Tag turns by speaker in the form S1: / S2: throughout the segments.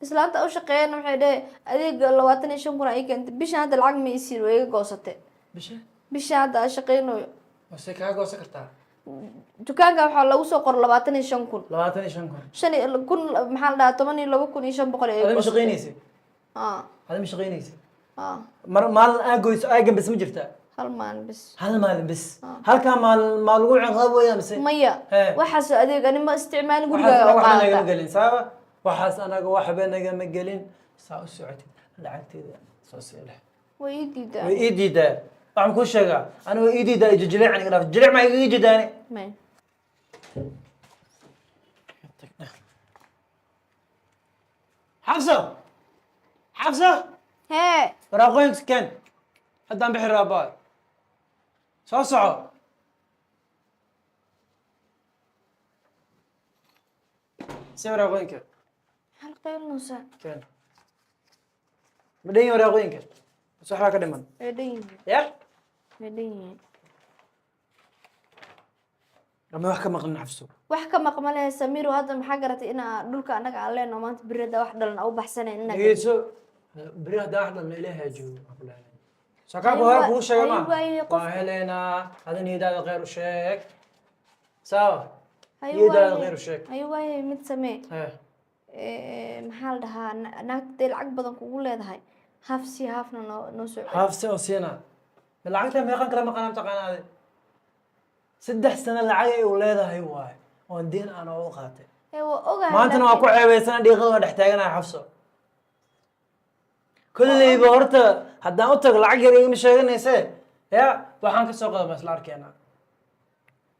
S1: islaanta u shaqeeyana waxay dhahay adeega 25 kun ay keentay bisha hadda lacag ma isir way iga goosatay bisha hadda aan shaqeynayo
S2: wase kaa goosan kartaa
S1: dukaanka waxaa lagu soo qor 25 kun
S2: 25 kun
S1: 5 kun maxaa la dhahaa 12,500 ay
S2: adama shaqeynaysa adama shaqeynaysa mar maalin aa goyso aagan bas ma jirtaa
S1: hal maalin bas
S2: halkaa maalin maa lagu ciqaab weeyaa mise
S1: maya waxaas adeeg ani ma isticmaalin gurigaaga oo
S2: qaata waxaan gelin saaba waxaas anaga waxba nagama gelin saa u socotid lacagteeda soo seelay
S1: way
S2: ii diidaa waxaan kuu sheegaa aniga way ii diidaa jijileec aniga dhaaf jileec ma iga jidaane
S1: may
S2: xafsa
S1: hee
S2: waraaqooyinka keen haddaan bixi rabaa soo soco si waraaqooyinka
S1: halqeelnuusa
S2: keen ma dhan yihin waraaqooyinka bas waxbaa ka dhiman
S1: way dhan yihiin
S2: ya
S1: way dhan yihiin
S2: ama wax ka maqlin xafso
S1: wax ka maqmale Samiru hadda maxaa garatay in dhulka anaga aan leenahay maanta birada wax dhalan u baxsaneen inaga
S2: geeso biri hadda wax dhalan ilaahay joogo aqlaan sakaab hore kuu sheegay ma waa helena hadin hidaada khayr u sheeg sawa hidaada khayr u sheeg
S1: ayu way mid samee maxaa la dhahaa naagta lacag badan kugu leedahay hafsi hafna noo soo
S2: hafsi oo siina lacagta meeqan kala maqan taqaanaade 3 sano lacag ay u leedahay waay oo diin aan oo qaatay
S1: waa ogahay
S2: maanta waa ku ceebaysan dhiiqada waa dhex taaganahay xafso kulliba horta haddaan u tago lacag yar igama sheeganayse ya waxaan ka soo qadaa isla arkeena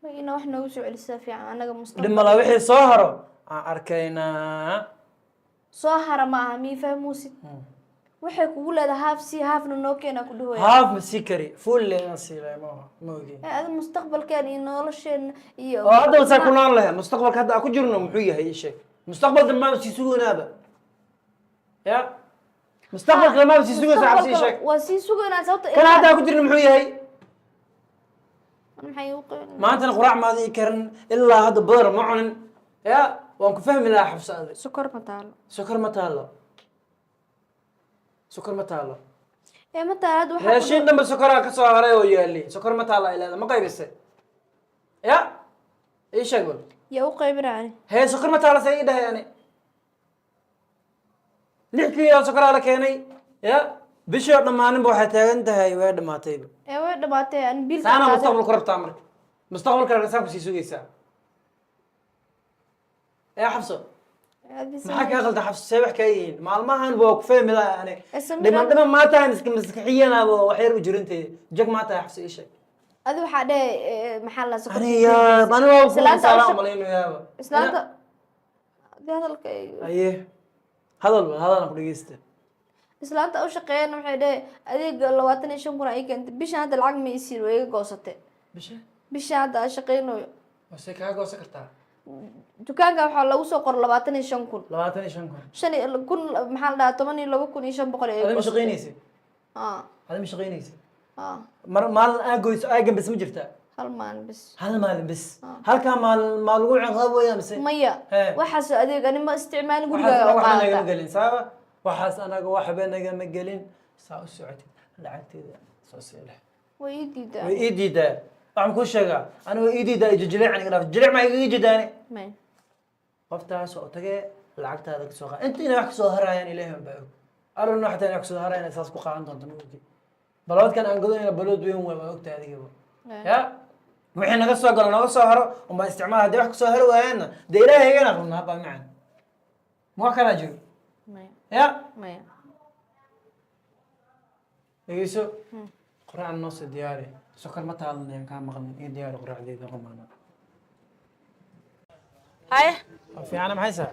S1: ma ina wax noogu soo celisaa fiican anaga mustaqbal
S2: dhimala wixii soo haro aan arkaynaa
S1: soo hara ma aha mii fahmuusid waxay kugu leedahay hafsi hafna noo keena ku dhawaay
S2: haaf ma sii kari full leena siilay ma ogi
S1: aad mustaqbalkeen iyo nolosheen iyo
S2: oo hadda waxa ku nool lahayn mustaqbalka hadda ku jirno muxuu yahay sheeg mustaqbalka ma sii suganaaba ya mustaqbalka ma sii sugaysaa xabsi sheeg
S1: waa sii sugaynaa sababta
S2: kan hadda ku jirno muxuu yahay
S1: maxay u qeyn
S2: maanta quraac maadii karin ilaa hadda badar ma cunin ya waan ku fahmi lahaa xabsaade
S1: sukar ma taalo
S2: sukar ma taalo sukar ma taalo
S1: ma taalo waxa
S2: raashin dhanba sukar ka soo haray oo yaali sukar ma taalo ilaada ma qaybisay ya ii sheeg wal
S1: ya u qaybinaan
S2: hee sukar ma taalo say dhahay ani 6 kiilo sukar la keenay ya bishii dhamaaninba waxay taagan tahay way dhamaatay
S1: way dhamaatay aan bil
S2: saana mustaqbal ku rabtaa marka mustaqbalka raasaan ku sii sugaysaa يا حفصة معك يا غلط حفصة سبح كاين مالماهن بوك فهم لا يعني دم ما تاع مسكحية أنا وحير وجرنتي جك ما تاع حفصة إيش
S1: هذا واحد محل سكر
S2: أنا يا أنا ما سلام عليكم يا
S1: إسلام هذا الكي
S2: أيه هذا أنا بقيسته
S1: إسلام أو شقين واحد أديك لو أتني شو كنا أنت بيش هذا العقم يصير ويجي قصته بيش هذا شقين
S2: بس كذا قصة كرتها
S1: dukaanka waxaa lagu soo qor 25 kun
S2: 25 kun
S1: 5 kun maxaa la dhahaa 12,500 ay
S2: adama shaqeynaysa adama shaqeynaysa mar maalin aa goyso aagan bas ma jirtaa
S1: hal maalin bas
S2: halkaa maa lagu ciqaab weeyaa mise
S1: maya waxaas adeeg ani ma isticmaalin gurigaaga oo qaata
S2: waxba nagama gelin saaba waxaas anaga waxba nagama gelin saa u socotid lacagteeda soo seelay
S1: way
S2: ii diidaa waxaan kuu sheegaa aniga ii diidaa jijileec aniga dhaaf jileec ma iga jidaane
S1: may
S2: qoftaas oo tagay lacagtaada ka soo qaad inta inay wax ka soo harayaan ilaahay baa og arrin xataa inay ka soo harayaan saas ku qaadan doonto ma ogi balwadkan aan godayna balwad weyn waa ogtahay adigaba ya wixii naga soo galo naga soo haro uma isticmaal haddii wax ka soo haro waayana dee ilaahay igana runaa baa macaan ma wax kalaa jiro ya dhegeyso quraacan noo soo diyaari sokor ma taalan kaa maqan ii diyaari quraacdeeda qamaana
S3: هاي
S2: في عنا محيسة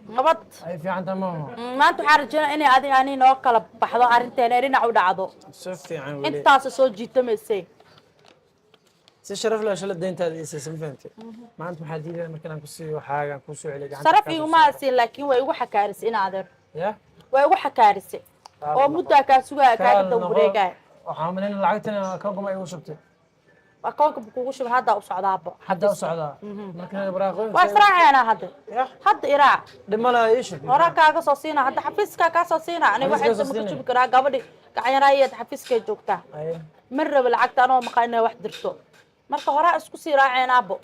S3: نبض
S2: أي في عنا ما
S3: ما أنتوا حارجنا إني أدي أنا نوكل بحضو أرنتين أرينا عود عضو
S2: شوف عن ولي
S3: أنت تاس صوت جيت مسي
S2: شرف له شل الدين تادي اساسا فهمتي ما انت محددين مركان كوسي وحاجه كوسو عليك
S3: صرفي وما سي لكن way ugu xakaaris in adeer
S2: ya
S3: way ugu xakaarisay oo muddo ka sugaa ka dawreegay
S2: waxaan maleyn lacagtana ka gumay ugu shubtay
S3: akoonka kugu shubay hadda u socdaabo
S2: حتى أصعد مركز براقون
S3: waa israacayna hadda
S2: يا
S3: hadda iraac
S2: دمنا إيش
S3: hore kaaga soo siina hadda xafiiska ka soo siina aniga
S2: Xafiiska
S3: waxa
S2: soo
S3: ma ka
S2: siina.
S3: shubi karaa gabadhi gacanyareeyad xafiiska joogtaa
S2: أيه
S3: mar raba lacagta anoo maqaynaa wax dirto marka hore isku sii raacaynaabo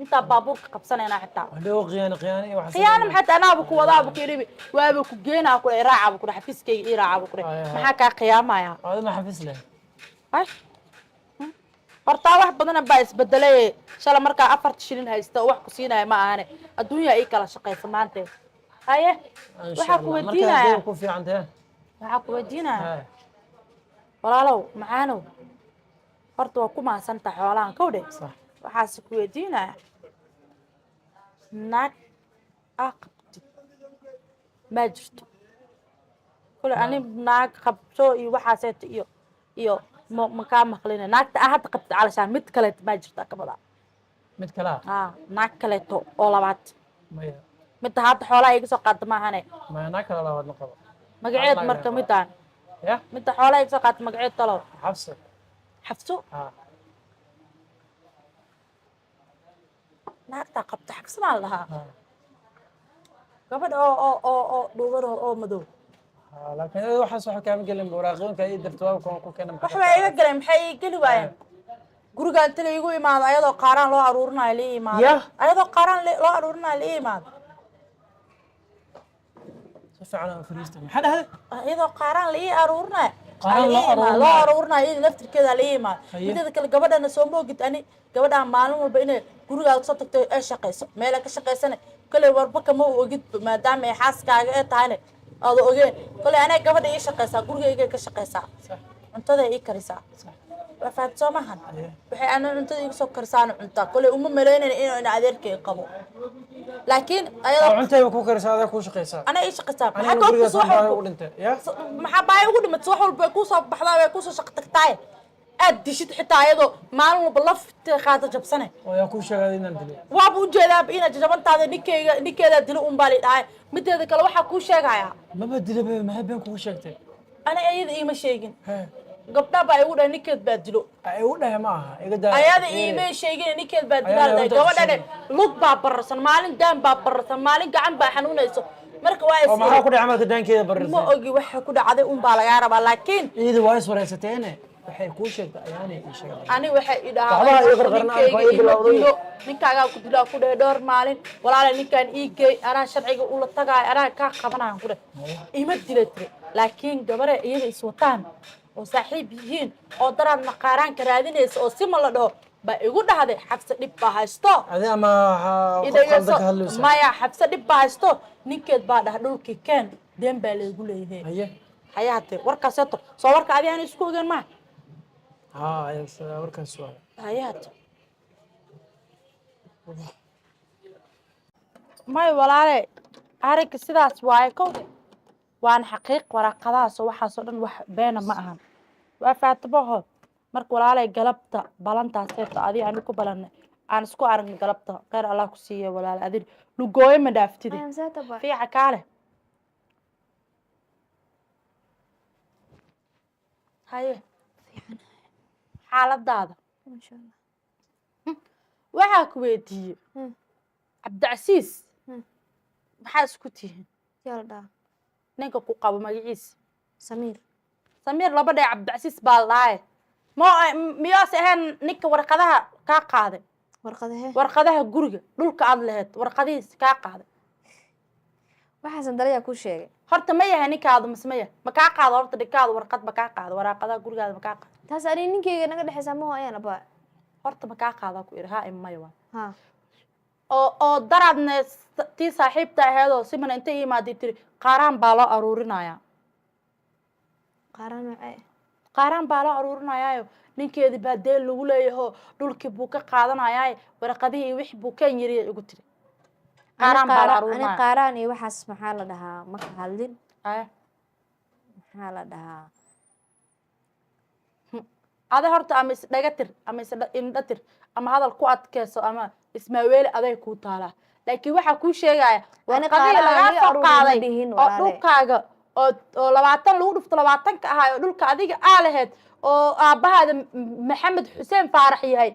S3: inta baabuurka qabsanayna xitaa
S2: هو قياني وحسن
S3: khiyaano maxaad anaabu ku wadaaba ku yidhi waaba ku geenaa ku iraacabu ku xafiiskayga iraacabu ku maxaa kaa khiyaamaya
S2: هذا ما حفظ له
S3: ay horta wax badan baa isbedelay shala markaa 4 shilin haysta wax ku siinaya ma ahane adduunyo ay kala shaqeyso maanta haye
S2: إن
S3: waxa
S2: شاء
S3: ku
S2: الله
S3: weydiinaya
S2: مركز يكون في عنده
S3: waxa ku weydiinaya
S2: هاي
S3: walaalow macaanow horta waa ku maasanta xoolahan kowdhe
S2: صح
S3: waxaase ku weydiinaya naag qabtid ma jirto kule ani naag qabto iyo waxaaseeto iyo ma kaa maqlina naagta hadda qabtid calashaan mid kaleeto ma jirta kabada
S2: مت كلا
S3: naag kaleeto oo labaad
S2: ما
S3: midda hadda xoolaha iga soo qaata maahane
S2: ما ناكل ولا نقبل
S3: magaceed marka midaan
S2: يا
S3: midda xoolaha iga soo qaata magaceed talow
S2: حفص
S3: xabso
S2: ها
S3: naagtaa qabta xabsanaa la dhahaa
S2: ها
S3: gabadh oo dhuuban oo madow
S2: لكن إذا واحد صح كان يقول براقون كأي درتوا كون كنا
S3: wax baa iga galeen maxay ii geli waayeen guriga inta la igu imaado ayadoo qaaraan loo aruurinayo la imaado
S2: Yah.
S3: ayadoo qaaraan loo aruurinayo la imaado
S2: فعلا فريستم حد هذا
S3: ayadoo qaaraan la ii aruurinayo
S2: Qaaraan loo aruurinayo.
S3: loo aruurinayo iyada laftirkeeda la imaado
S2: Haye.
S3: mideeda kale gabadhana soo moogid ani gabadhaan maalin walba inay gurigaada soo tagto ay shaqayso meel ay ka shaqaysana kale warba kama ogid maadaama ay xaaskaaga ee tahayna aada ogeen kale anay gabadha ii shaqaysaa gurigayga ka shaqaysaa
S2: صح
S3: cuntada ii karisaa
S2: صح
S3: waa fahamad soo maahan
S2: Haye.
S3: waxay ana cuntada iiga soo karisaan cuntaa kole uma malaynayna inuu adeerkay qabo laakiin ayadoo
S2: أو أنت يكون كرس هذا كوش قيسا
S3: ana ii shaqaysaa
S2: أنا
S3: maxaa
S2: أقول
S3: goobta
S2: لك
S3: soo
S2: أنا
S3: xulbo
S2: أقول أنت يا
S3: maxaa baay ugu dhimatay wax walba ay kusoo baxdaa way kusoo shaqo tagtaay aad dishid xitaa ayadoo maalin walba lafta qaada jabsane
S2: ويا كوش هذا ندلي
S3: waaba ujeedaaba inaad jajabantaada ninkeeda dilo un baa lidhahay mideeda kale waxaa kuu sheegayaa
S2: ما بدي ما بين كوش شكتي
S3: ana iyada iima sheegin
S2: ها
S3: gabdhaa baa igu dhahay ninkeed baa dilo
S2: أقول لها معها يقدر
S3: ayada iima sheegin ninkeed baa
S2: Ayada
S3: dilaa
S2: wada
S3: gabadhane
S2: sheegin.
S3: lug baa bararsan maalin daan baa bararsan maalin gacan baa xanuunayso marka waa
S2: وما هاكل عمل كدان كذا برد
S3: ma ogi waxa ku dhacday un baa lagaa rabaa laakiin
S2: إذا وايس ورثتين waxay ku sheegtay ayaanay ii sheegay
S3: ani waxay
S2: Waxba iga qarqarnaa, waa ii bilowday.
S3: ninkaagaa ku dilaa ku dhahe dhowr maalin walaala ninkaan ii geey anaa sharciga ula tagaayo anaa kaa qabanayaan ku dheh ima dila tire laakiin gabare iyada iswataan oo saaxiib yihiin oo daraad maqaaraanka raadinaysa oo sima la dhaho baa igu dhahday xabse dhib baa haysto
S2: adii ama
S3: idhageyso
S2: qaldan ka hadlaysa
S3: maya xabse dhib baa haysto ninkeed baa dhaha dhulkii keen deen baa laygu leeyahay
S2: haye
S3: hayaate warkaaseeto soo warka adi aan isku ogeyn maa
S2: ها warkaas waa
S3: hayaate may walaale arrinka sidaas waaye kow waan xaqiiq waraaqadahaas oo waxaasoo dhan wax beena ma ahan waa faatimaho marka walaalay galabta balantaaseeto adi aan ku balanay aan isku aragna galabta kheyr allah ku siiya walaale adin lugooyo ma dhaaftide fiica kaale haye xaaladaada waxaa ku weydiiyey cabdicasiis maxaa isku tihiin ninka ku qabo magaciisa samiir laba dhee cabdicasiis baa la dhahay miyaase ahayn ninka warqadaha kaa qaaday warqadaha guriga dhulka aad laheyd warqadihiisa kaa qaaday
S1: waxaasan dalayaa ku sheegay
S3: horta ma yahay ninkaadu mise ma yahay ma kaa qaado horta dhinkaadu warqad ma kaa qaado waraaqadaha gurigaada ma kaa qaado
S1: taas ani ninkeyga naga dhexeysaa ma ayaan abaa
S3: horta ma kaa qaadaa ku iri haa ima maya waa
S1: ha
S3: oo daraadne tii saaxiibta aheedoo simana intay imaadii tiri qaaraan baa loo aruurinayaa
S1: qaaraan macee
S3: qaaraan baa loo aruurinayaayo ninkeedii baa deen lagu leeyahoo dhulkii buu ka qaadanayaaye warqadihii wix buu kan yiri igu tiri qaaraan baa la
S1: ani
S3: aruurinaya
S1: qaaraan iyo waxaas maxaa la dhahaa ma ka hadlin
S3: Aye.
S1: maxaa la dhahaa
S3: ade horta ama isdhaga tir ama indha tir ama hadal ku adkeyso ama ismaaweeli aday kuu taalaa laakiin waxaa kuu sheegaya warqadihii lagaa soo qaaday oo dhulkaaga oo 20 lagu dhufto 20 ka ahaa oo dhulka adiga aa laheyd oo aabbahaada maxamed xuseen faarax yahay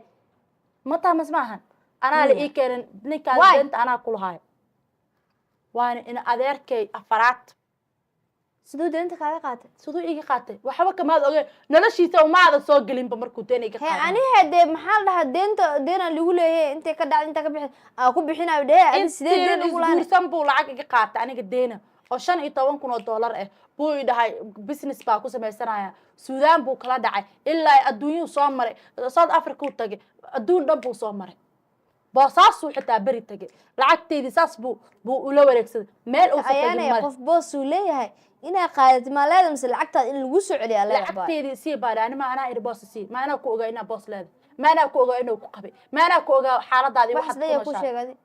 S3: متى ما اسمعها أنا اللي كان نكال بنت أنا كل هاي وأنا إن أديركي أفرات
S1: siduu deenta kaaga qaatay
S3: siduu iga qaatay waxba kama ogeey noloshiisa oo maada soo galin ba markuu teen iga qaatay
S1: aniga hadee maxaa la dhahaa deena lagu leeyahay intee ka dhacay inta ka bixin ku bixinayo dhee ani sidee deen ugu lahayn
S3: guursan buu lacag iga qaatay aniga deena oo 15,000 dollar ah buu i dhahay business baa ku sameeysanaya Suudaan buu kala dhacay ilaa adduunyo soo maray South Africa uu tagay adduun dhan buu soo maray boosaasu xitaa bari tagay lacagteedii saas buu ula wareegsaday meel uu
S1: ayaanay qof boos uu leeyahay inay qaadad maaleed mise lacagtaad in lagu soo celiyo alla
S3: waxba lacagteedii si baadaan ma ana ir boos si ma ana ku ogaa inaa boos leed ma ana ku ogaa inuu ku qabay ma ana ku ogaa xaaladaadii
S1: wax ku sheegay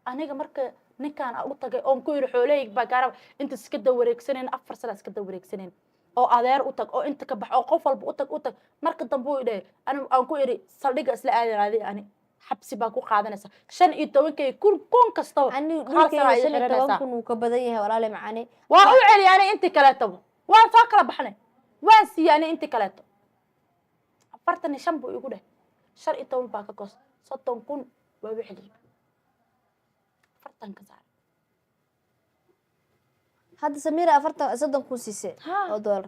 S3: aniga marka ninkaan u tagay oo ku yiri xooleyg ba gaarab inta iska dawareegsaneen 4 sano iska dawareegsaneen oo adeer u tag oo inta ka bax oo qof walba u tag marka dambe uu idhay aan ku iri saldhiga isla aadanaadii ani xabsi baa ku qaadanaysa 15 kun kasta
S1: ani dhulkay 15 kun uu ka badan yahay walaal macaani
S3: waa u celiyay inta kale tabo waan soo kala baxnay waan siiyay inta kale to 45 buu igu dhahay 15 baa ka goos 60 kun waa wixii 40 ka saar
S1: hadda Samira 40 kun siisay oo dollar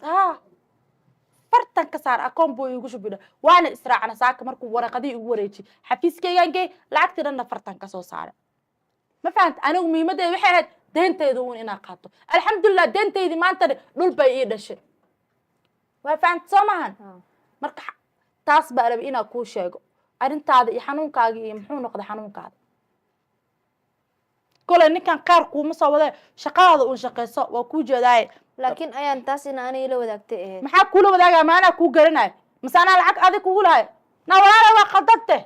S3: fartan ka saar akoon buu igu shubida waana israacna saaka markuu waraqadii ugu wareeji xafiiskaygaange lacagtiina fartan ka soo saaray ma fahanti anigu muhiimadeedu waxay ahayd deentaydu uun inaan qaato alxamdulillah deentaydii maanta dhul bay ii dhashay waa fahanti soo maahan marka taas baa rabay inaan kuu sheego arrintaada iyo xanuunkaaga iyo muxuu noqday xanuunkaada kole ninkan qaar kuuma soo waday shaqadaada uu shaqeyso waa ku jeedaay
S1: laakiin ayaan taas in aan ila wadaagtay
S3: maxaa kula wadaagaa maana ku garanaay masaana lacag adig kugu lahay na walaal waa qaldate